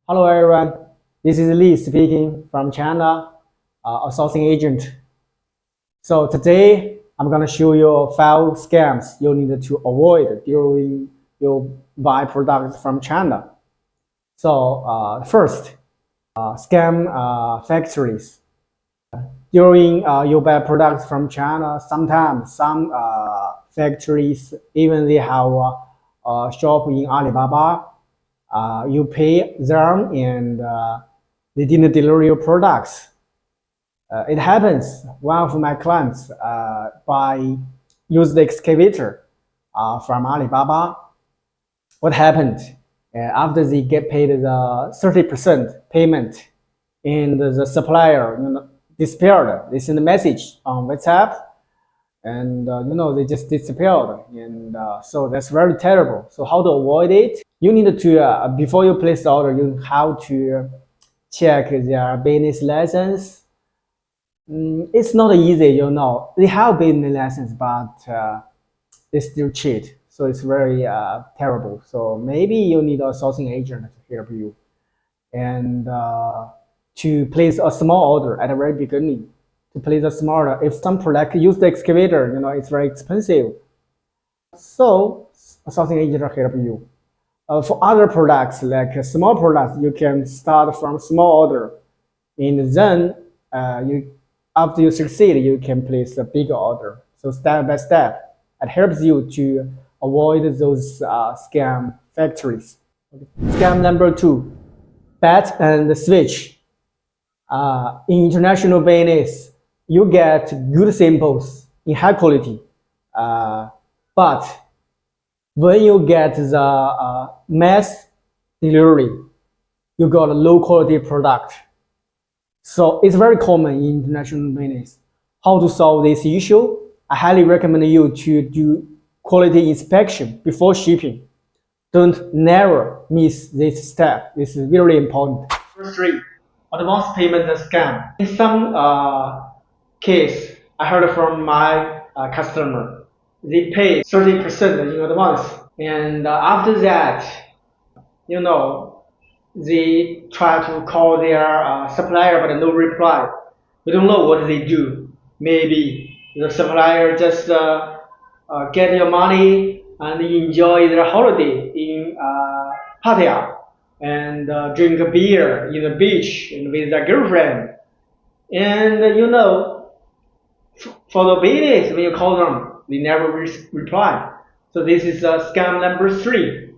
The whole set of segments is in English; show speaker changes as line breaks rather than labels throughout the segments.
Hello everyone, this is Lee speaking from China, a sourcing agent. So today I'm going to show you 5 scams you need to avoid during you buy products from China. So first, scam factories. During you buy products from China, sometimes some factories even they have a shop in Alibaba. You pay them and they didn't deliver your products. It happens. One of my clients by use the excavator from Alibaba. What happened? After they get paid the 30% payment, and the supplier disappeared. They send a message on WhatsApp, and they just disappeared, and so that's very terrible. So how to avoid it? You need to before you place the order, you have to check their business license. It's not easy, they have business license, but they still cheat, so it's very terrible. So maybe you need a sourcing agent to help you, and to place a small order at the very beginning. To place a small order, if some product use the excavator, it's very expensive. So a sourcing agent will help you. For other products, like small products, you can start from small order, and then you after you succeed, you can place a bigger order. So step by step, it helps you to avoid those scam factories. Scam number 2, bet and switch. In international business, you get good samples in high quality, but when you get the mass delivery, you got a low quality product. So it's very common in international business. How to solve this issue? I highly recommend you to do quality inspection before shipping. Don't never miss this step. This is very important. Number 3, advance payment scam. In some case, I heard from my customer, they pay 30% in advance, and after that, you know, they try to call their supplier, but no reply. We don't know what they do. Maybe the supplier just get your money and enjoy their holiday in Pattaya, and drink a beer in the beach and with their girlfriend. And for the business, when you call them, they never reply. So this is scam number 3.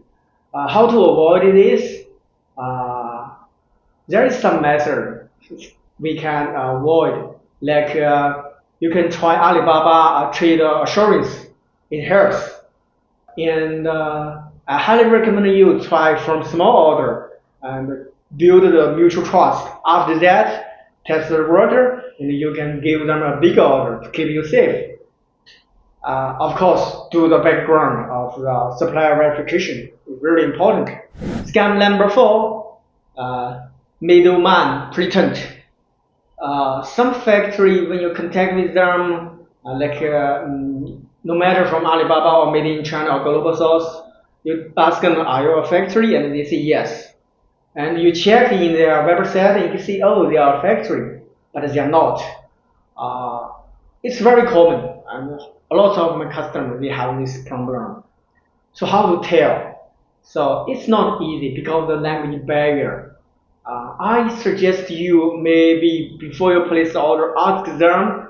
How to avoid this? Uh, there is some method we can avoid. Like you can try Alibaba trade assurance. It helps. And I highly recommend you try from small order and build the mutual trust. After that, test the water, and you can give them a bigger order to keep you safe. Of course, do the background of the supplier verification. It's really important. Scam number 4, middleman pretend. Some factory, when you contact with them, no matter from Alibaba or made in China or global source, you ask them, are you a factory? And they say yes. And you check in their website and you can see, oh, they are a factory, but they are not. Uh, it's very common, and a lot of my customers they have this problem. So how to tell? So it's not easy because of the language barrier. I suggest you maybe before you place the order, ask them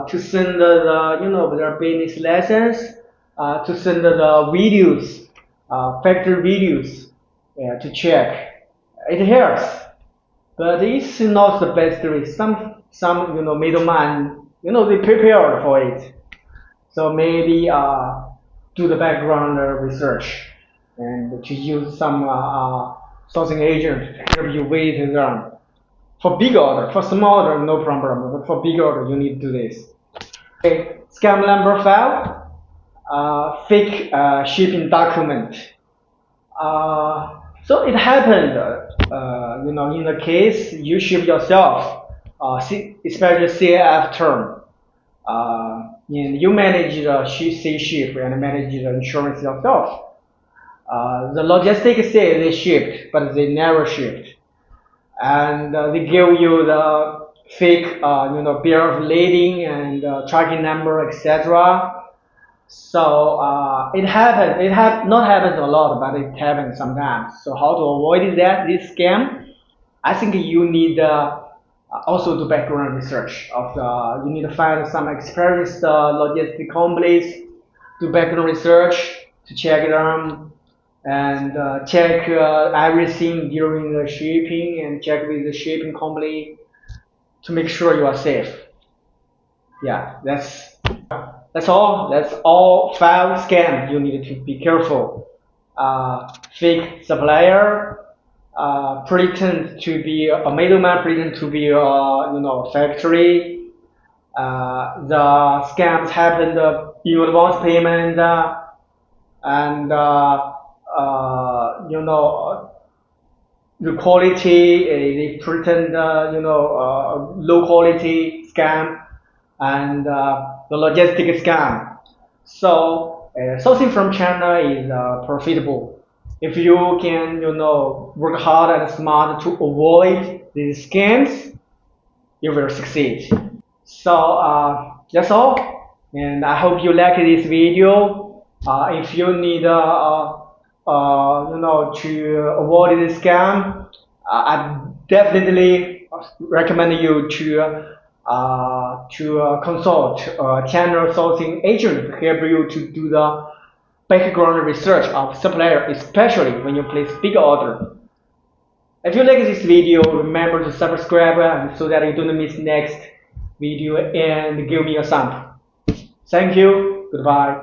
to send their business license, to send the videos, factory videos, to check. It helps, but it's not the best way. Some middleman they prepared for it, so maybe do the background research and to use some sourcing agent to help you with them. For big order, for small order, no problem. But for big order, you need to do this. Okay, scam number 5, fake shipping document. So it happened, in the case you ship yourself, especially CAF term, and you manage the sea ship and manage the insurance yourself. The logistics say they shipped, but they never shipped, and they give you the fake, bill of lading and tracking number, etc. So it happens. It have not happens a lot, but it happens sometimes. So how to avoid that this scam? I think you need also do background research of the. You need to find some experienced logistic companies, do background research to check them and check everything during the shipping and check with the shipping company to make sure you are safe. Yeah, that's all. That's all 5 scams you need to be careful. Fake supplier, pretend to be a middleman, pretend to be factory. The scams happen in advance payment and the quality they pretend low quality scam and the logistic scam. So sourcing from China is profitable if you can work hard and smart to avoid these scams. You will succeed. So that's all, and I hope you like this video. If you need to avoid this scam, I definitely recommend you to consult a channel sourcing agent to help you to do the background research of supplier, especially when you place big order. If you like this video, remember to subscribe so that you don't miss next video and give me a thumb. Thank you. Goodbye.